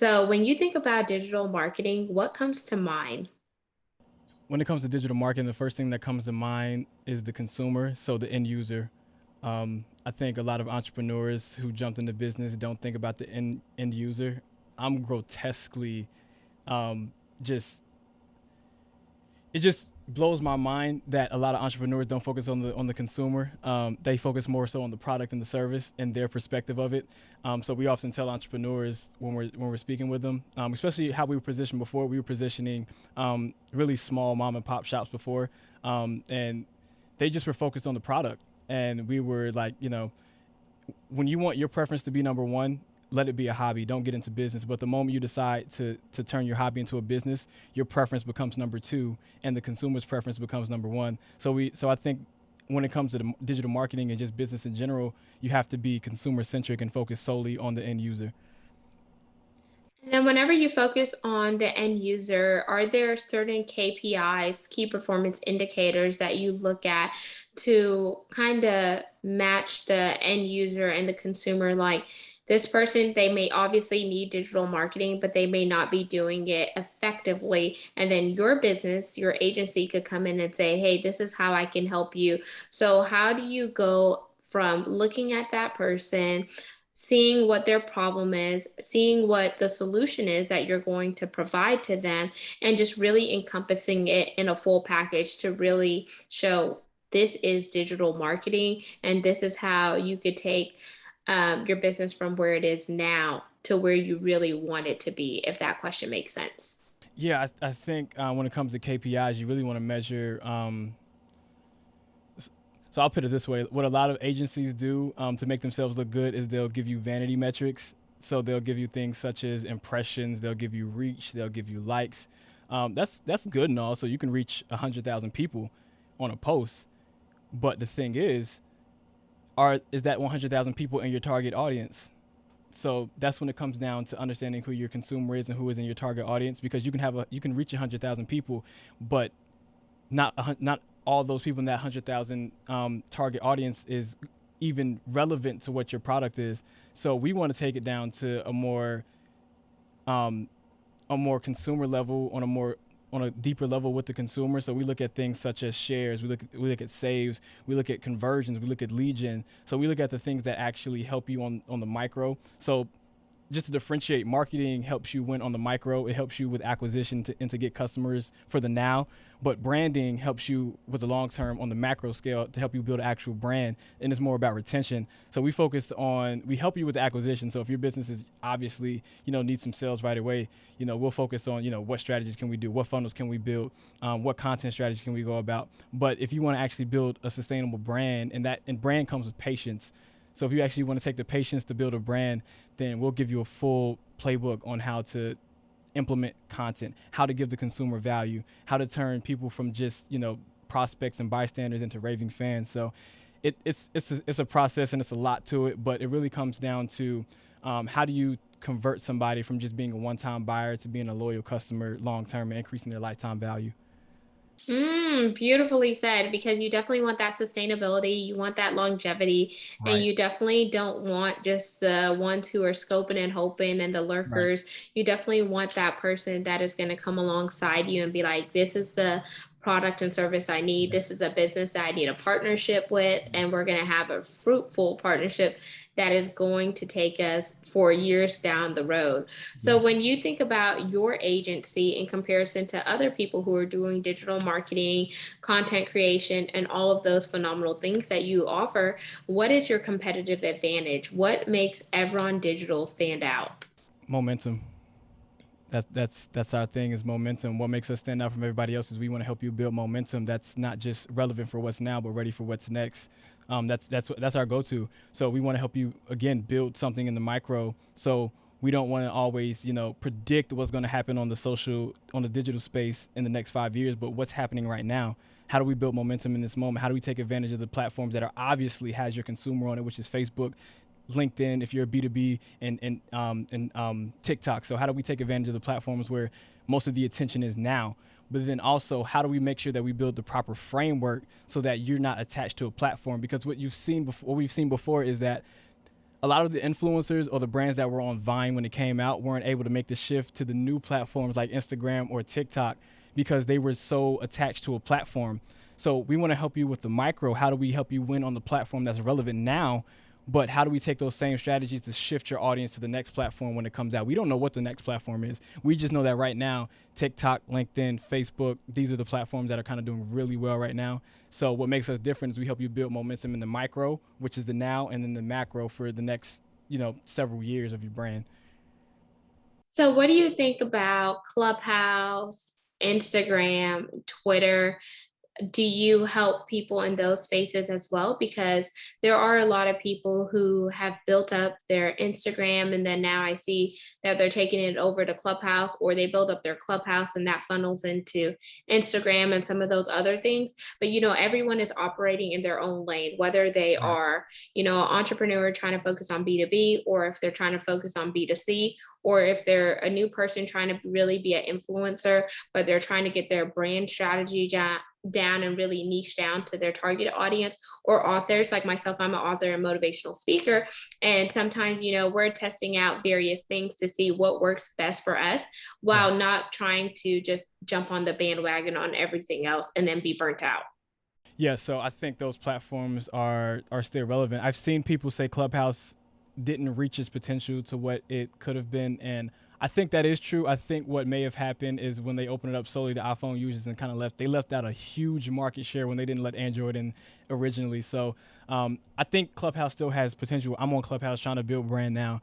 So, when you think about digital marketing, what comes to mind? When it comes to digital marketing, the first thing that comes to mind is the consumer, so the end user. I think a lot of entrepreneurs who jumped into business don't think about the end user. I'm grotesquely um, just it just blows my mind that a lot of entrepreneurs don't focus on the consumer. They focus more so on the product and the service and their perspective of it. So we often tell entrepreneurs when we're speaking with them, especially how we were positioned before. We were positioning really small mom and pop shops before, and they just were focused on the product. And we were like, when you want your preference to be number one, let it be a hobby. Don't get into business. But the moment you decide to turn your hobby into a business, your preference becomes number two, and the consumer's preference becomes number one. So I think when it comes to the digital marketing and just business in general, you have to be consumer centric and focus solely on the end user. And then, whenever you focus on the end user, are there certain KPIs, key performance indicators, that you look at to kind of match the end user and the consumer? Like, this person, they may obviously need digital marketing, but they may not be doing it effectively. And then your business, your agency could come in and say, hey, this is how I can help you. So, how do you go from looking at that person, seeing what their problem is, seeing what the solution is that you're going to provide to them, and just really encompassing it in a full package to really show this is digital marketing and this is how you could take your business from where it is now to where you really want it to be, if that question makes sense. Yeah, I think when it comes to KPIs, you really want to measure. So I'll put it this way: what a lot of agencies do to make themselves look good is they'll give you vanity metrics. So they'll give you things such as impressions, they'll give you reach, they'll give you likes. That's good and all. So you can reach 100,000 people on a post, but the thing is that 100,000 people in your target audience? So that's when it comes down to understanding who your consumer is and who is in your target audience, because you can reach 100,000 people, but not all those people in that 100,000 target audience is even relevant to what your product is. So we want to take it down to um, a more consumer level, on a deeper level with the consumer. So we look at things such as shares, we look at saves, we look at conversions, we look at lead gen. So we look at the things that actually help you on the micro. So just to differentiate, marketing helps you win on the micro. It helps you with acquisition and to get customers for the now. But branding helps you with the long term on the macro scale to help you build an actual brand. And it's more about retention. So we help you with the acquisition. So if your business is obviously, needs some sales right away, we'll focus on, what strategies can we do? What funnels can we build? What content strategies can we go about? But if you want to actually build a sustainable brand, and brand comes with patience. So if you actually want to take the patience to build a brand, then we'll give you a full playbook on how to implement content, how to give the consumer value, how to turn people from just, prospects and bystanders into raving fans. So it's a process and it's a lot to it, but it really comes down to how do you convert somebody from just being a one-time buyer to being a loyal customer long term and increasing their lifetime value. Beautifully said, because you definitely want that sustainability, you want that longevity, and Right. you definitely don't want just the ones who are scoping and hoping and the Right. lurkers. You definitely want that person that is going to come alongside you and be like, this is the product and service I need. This is Yes. a business that I need a partnership with, and we're Yes. going to have a fruitful partnership that is going to take us for years down the road. So when Yes. you think about your agency in comparison to other people who are doing digital marketing, content creation, and all of those phenomenal things that you offer, what is your competitive advantage? What makes Evron Digital stand out? Momentum. That's our thing, is momentum. What makes us stand out from everybody else is we want to help you build momentum that's not just relevant for what's now, but ready for what's next. That's our go-to. So we want to help you again build something in the micro. So we don't want to always, predict what's going to happen on the digital space in the next 5 years, but what's happening right now. How do we build momentum in this moment? How do we take advantage of the platforms that are obviously has your consumer on it, which is Facebook, LinkedIn, if you're a B2B, and TikTok. So how do we take advantage of the platforms where most of the attention is now? But then also, how do we make sure that we build the proper framework so that you're not attached to a platform? Because what we've seen before is that a lot of the influencers or the brands that were on Vine when it came out weren't able to make the shift to the new platforms like Instagram or TikTok because they were so attached to a platform. So we want to help you with the micro. How do we help you win on the platform that's relevant now? But how do we take those same strategies to shift your audience to the next platform when it comes out? We don't know what the next platform is. We just know that right now, TikTok, LinkedIn, Facebook, these are the platforms that are kind of doing really well right now. So what makes us different is we help you build momentum in the micro, which is the now, and then the macro for the next, several years of your brand. So, what do you think about Clubhouse, Instagram, Twitter? Do you help people in those spaces as well? Because there are a lot of people who have built up their Instagram and then now I see that they're taking it over to Clubhouse, or they build up their Clubhouse and that funnels into Instagram and some of those other things. But everyone is operating in their own lane, whether they Right. are, an entrepreneur trying to focus on B2B, or if they're trying to focus on B2C, or if they're a new person trying to really be an influencer, but they're trying to get their brand strategy down and really niche down to their target audience, or authors like myself. I'm an author and motivational speaker. And sometimes, we're testing out various things to see what works best for us Right. while not trying to just jump on the bandwagon on everything else and then be burnt out. Yeah, so I think those platforms are still relevant. I've seen people say Clubhouse didn't reach its potential to what it could have been, and I think that is true. I think what may have happened is when they opened it up solely to iPhone users and kind of they left out a huge market share when they didn't let Android in originally. So I think Clubhouse still has potential. I'm on Clubhouse trying to build brand now.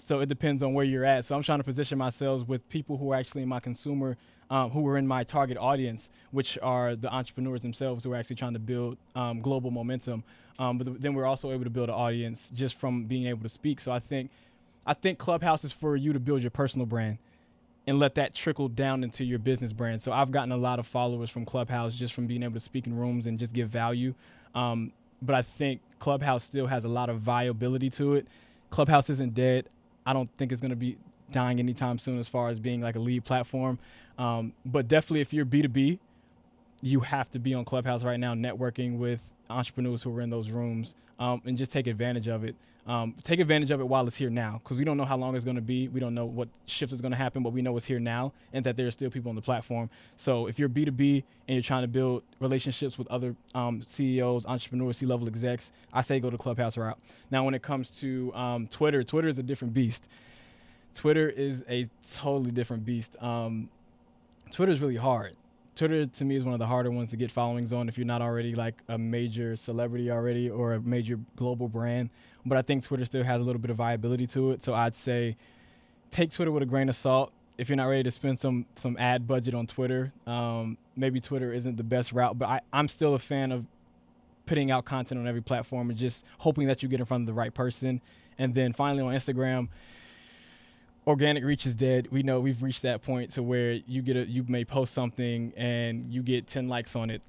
So it depends on where you're at. So I'm trying to position myself with people who are actually in my consumer, who are in my target audience, which are the entrepreneurs themselves who are actually trying to build global momentum. But then we're also able to build an audience just from being able to speak. So I think Clubhouse is for you to build your personal brand and let that trickle down into your business brand. So I've gotten a lot of followers from Clubhouse just from being able to speak in rooms and just give value. But I think Clubhouse still has a lot of viability to it. Clubhouse isn't dead. I don't think it's going to be dying anytime soon as far as being like a lead platform. But definitely if you're B2B, you have to be on Clubhouse right now, networking with entrepreneurs who are in those rooms, and just take advantage of it. Take advantage of it while it's here now, because we don't know how long it's going to be. We don't know what shift is going to happen, but we know it's here now, and that there are still people on the platform. So if you're B2B and you're trying to build relationships with other CEOs, entrepreneurs, C-level execs, I say go to Clubhouse route. Now, when it comes to Twitter, Twitter is a different beast. Twitter is a totally different beast. Twitter is really hard. Twitter to me is one of the harder ones to get followings on if you're not already like a major celebrity already or a major global brand. But I think Twitter still has a little bit of viability to it. So I'd say take Twitter with a grain of salt. If you're not ready to spend some ad budget on Twitter, maybe Twitter isn't the best route. But I'm still a fan of putting out content on every platform and just hoping that you get in front of the right person. And then finally on Instagram, organic reach is dead. We know we've reached that point to where you may post something and you get 10 likes on it.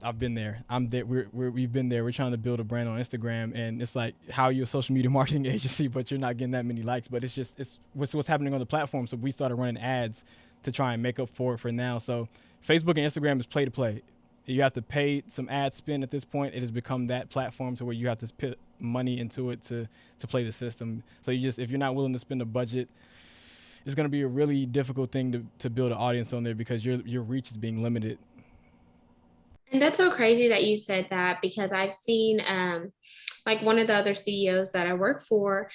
I've been there. I'm there. We've been there. We're trying to build a brand on Instagram, and it's like, how are you a social media marketing agency, but you're not getting that many likes? But it's what's happening on the platform. So we started running ads to try and make up for it for now. So Facebook and Instagram is play to play. You have to pay some ad spend at this point. It has become that platform to where you have to put money into it to play the system. So if you're not willing to spend a budget, it's going to be a really difficult thing to build an audience on there because your reach is being limited. And that's so crazy that you said that, because I've seen like one of the other CEOs that I work for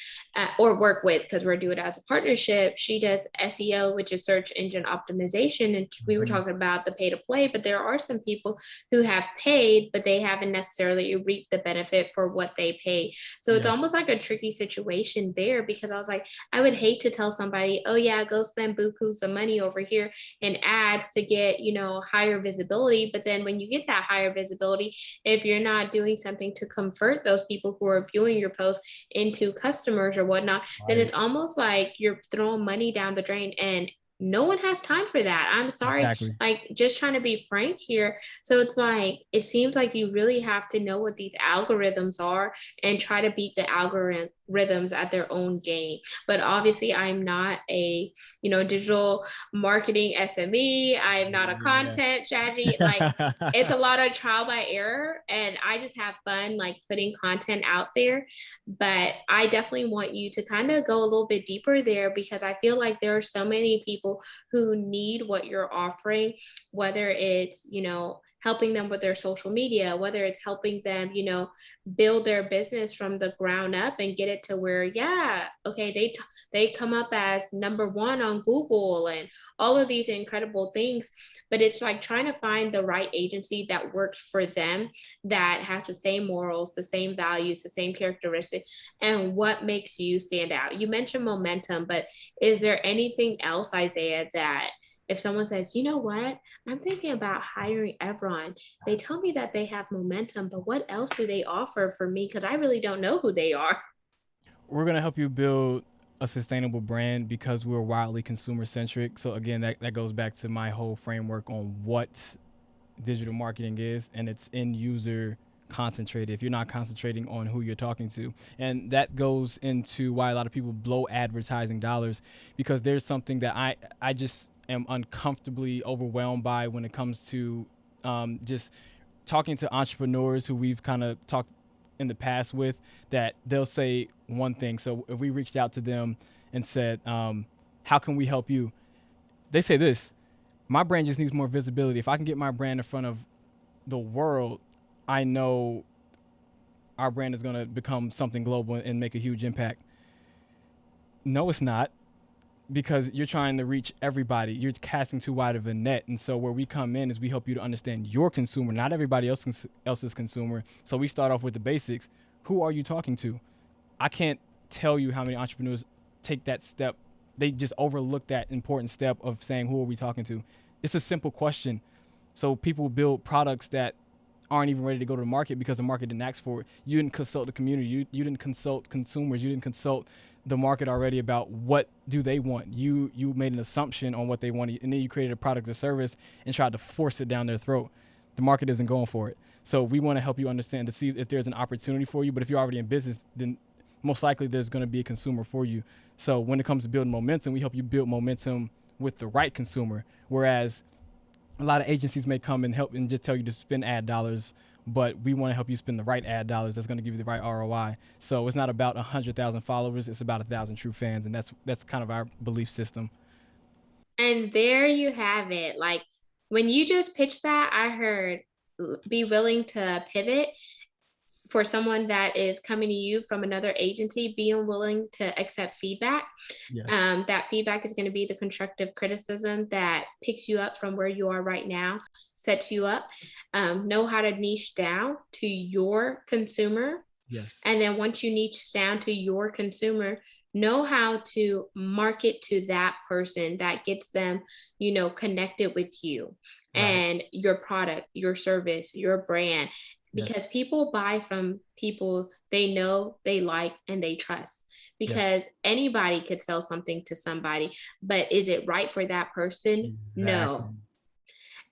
or work with, because we're doing it as a partnership. She does SEO, which is search engine optimization. And we were Mm-hmm. talking about the pay to play, but there are some people who have paid, but they haven't necessarily reaped the benefit for what they pay. So it's Yes. almost like a tricky situation there, because I was like, I would hate to tell somebody, oh, yeah, go spend buku some money over here in ads to get, higher visibility. But then when you get that higher visibility, if you're not doing something to convert those people who are viewing your post into customers or whatnot, then Right. it's almost like you're throwing money down the drain, and no one has time for that. I'm sorry, Exactly. like, just trying to be frank here. So it's like, it seems like you really have to know what these algorithms are and try to beat the rhythms at their own game. But obviously I'm not a, digital marketing SME. I'm not a Yeah. content strategy. Like, it's a lot of trial by error, and I just have fun like putting content out there. But I definitely want you to kind of go a little bit deeper there, because I feel like there are so many people who need what you're offering, whether it's, helping them with their social media, whether it's helping them, build their business from the ground up and get it to where, yeah, okay, they come up as number one on Google and all of these incredible things. But it's like trying to find the right agency that works for them, that has the same morals, the same values, the same characteristics, and what makes you stand out. You mentioned momentum, but is there anything else, Isaiah, that if someone says, you know what, I'm thinking about hiring Evron, they tell me that they have momentum, but what else do they offer for me? Because I really don't know who they are. We're gonna help you build a sustainable brand because we're wildly consumer centric. So again, that goes back to my whole framework on what digital marketing is, and it's end user concentrated. If you're not concentrating on who you're talking to, and that goes into why a lot of people blow advertising dollars, because there's something that I just am uncomfortably overwhelmed by when it comes to just talking to entrepreneurs who we've kind of talked in the past with, that they'll say one thing. So if we reached out to them and said, how can we help you? They say this: my brand just needs more visibility. If I can get my brand in front of the world, I know our brand is going to become something global and make a huge impact. No, it's not, because you're trying to reach everybody. You're casting too wide of a net. And so where we come in is we help you to understand your consumer, not everybody else's consumer. So we start off with the basics. Who are you talking to? I can't tell you how many entrepreneurs take that step. They just overlook that important step of saying, who are we talking to? It's a simple question. So people build products that aren't even ready to go to the market because the market didn't ask for it. You didn't consult the community. You didn't consult consumers. You didn't consult the market already about what do they want. You made an assumption on what they wanted, and then you created a product or service and tried to force it down their throat. The market isn't going for it. So we want to help you understand to see if there's an opportunity for you. But if you're already in business, then most likely there's going to be a consumer for you. So when it comes to building momentum, we help you build momentum with the right consumer. Whereas a lot of agencies may come and help and just tell you to spend ad dollars, but we want to help you spend the right ad dollars that's going to give you the right ROI. So it's not about 100,000 followers; it's about 1,000 true fans, and that's kind of our belief system. And there you have it. Like, when you just pitched that, I heard be willing to pivot for someone that is coming to you from another agency, being willing to accept feedback. Yes. That feedback is going to be the constructive criticism that picks you up from where you are right now, sets you up. Know how to niche down to your consumer. Yes. And then once you niche down to your consumer, know how to market to that person that gets them, connected with you Right. and your product, your service, your brand, because Yes. people buy from people they know, they like, and they trust. Because Yes. anybody could sell something to somebody, but is it right for that person? Exactly. No.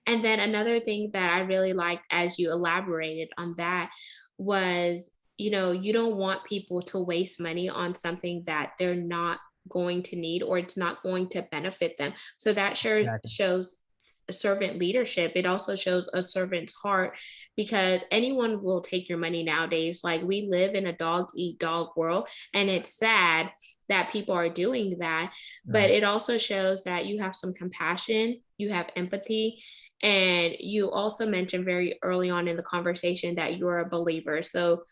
And then another thing that I really liked as you elaborated on that was, you don't want people to waste money on something that they're not going to need, or it's not going to benefit them. So that sure Exactly. shows a servant leadership. It also shows a servant's heart, because anyone will take your money nowadays. Like, we live in a dog eat dog world, and it's sad that people are doing that. But Right. it also shows that you have some compassion, you have empathy, and you also mentioned very early on in the conversation that you're a believer. So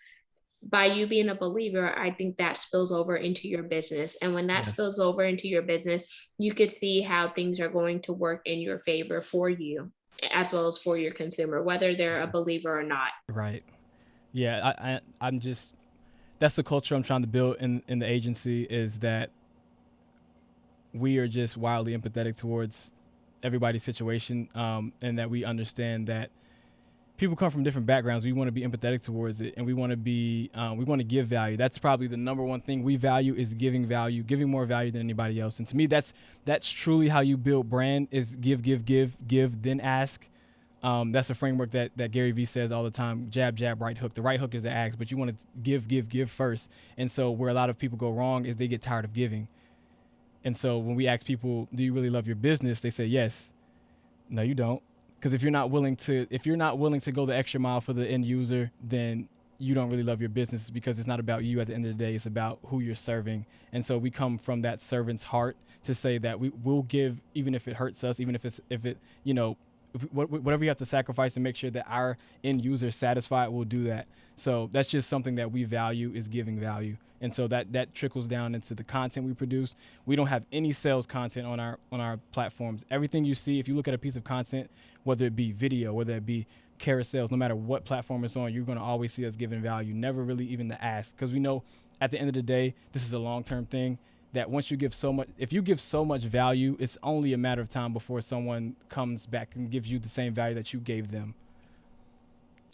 by you being a believer, I think that spills over into your business. And when that Yes. spills over into your business, you could see how things are going to work in your favor for you, as well as for your consumer, whether they're a Yes. believer or not. Right. Yeah. I'm just, that's the culture I'm trying to build in the agency, is that we are just wildly empathetic towards everybody's situation, and that we understand that people come from different backgrounds. We want to be empathetic towards it, and we want to give value. That's probably the number one thing we value, is giving value, giving more value than anybody else. And to me, that's truly how you build brand, is give, then ask. That's a framework that Gary Vee says all the time: jab, jab, right hook. The right hook is the axe, but you want to give, give, give first. And so where a lot of people go wrong is they get tired of giving. And so when we ask people, do you really love your business? They say yes. No, you don't. Because if you're not willing to go the extra mile for the end user, then you don't really love your business, because it's not about you at the end of the day. It's about who you're serving. And so we come from that servant's heart to say that we will give, even if it hurts us, even if it, you know, whatever we have to sacrifice to make sure that our end user is satisfied, we'll do that. So that's just something that we value, is giving value. And so that trickles down into the content we produce. We don't have any sales content on our platforms. Everything you see, if you look at a piece of content, whether it be video, whether it be carousels, no matter what platform it's on, you're going to always see us giving value, never really even the ask, because we know at the end of the day, this is a long-term thing, that once you give so much, if you give so much value, it's only a matter of time before someone comes back and gives you the same value that you gave them.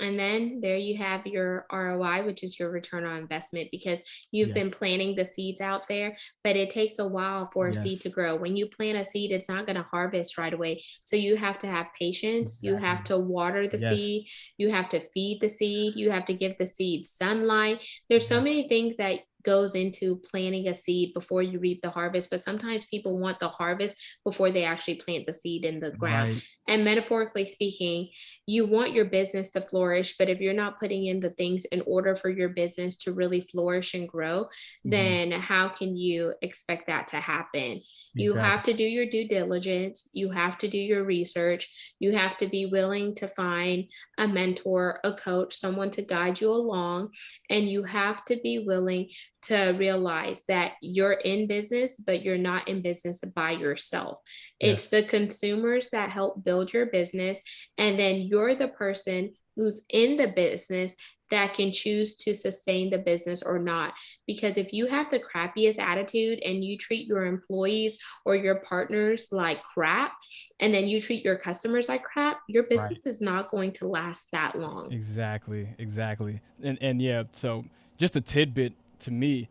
And then there you have your ROI, which is your return on investment, because you've been Yes. planting the seeds out there, but it takes a while for a seed to Yes. grow. When you plant a seed, it's not going to harvest right away. So you have to have patience. You have Exactly. to water the Yes. seed. You have to feed the seed. You have to give the seed sunlight. There's so Yes. many things that goes into planting a seed before you reap the harvest, but sometimes people want the harvest before they actually plant the seed in the ground. Right. And metaphorically speaking, you want your business to flourish, but if you're not putting in the things in order for your business to really flourish and grow, Hmm. then how can you expect that to happen? You have Exactly. to do your due diligence, you have to do your research, you have to be willing to find a mentor, a coach, someone to guide you along, and you have to be willing to realize that you're in business, but you're not in business by yourself. It's Yes. the consumers that help build your business, and then you're the person who's in the business that can choose to sustain the business or not. Because if you have the crappiest attitude and you treat your employees or your partners like crap, and then you treat your customers like crap, your Right. business is not going to last that long. Exactly. Exactly. And yeah, so just a tidbit to me,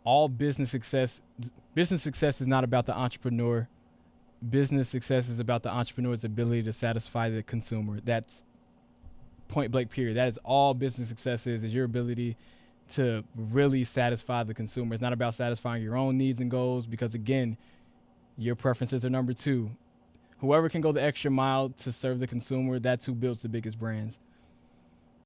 all business success is not about the entrepreneur. Business success is about the entrepreneur's ability to satisfy the consumer. That's point blank period. That is all business success is your ability to really satisfy the consumer. It's not about satisfying your own needs and goals, because again, your preferences are number two. Whoever can go the extra mile to serve the consumer, that's who builds the biggest brands.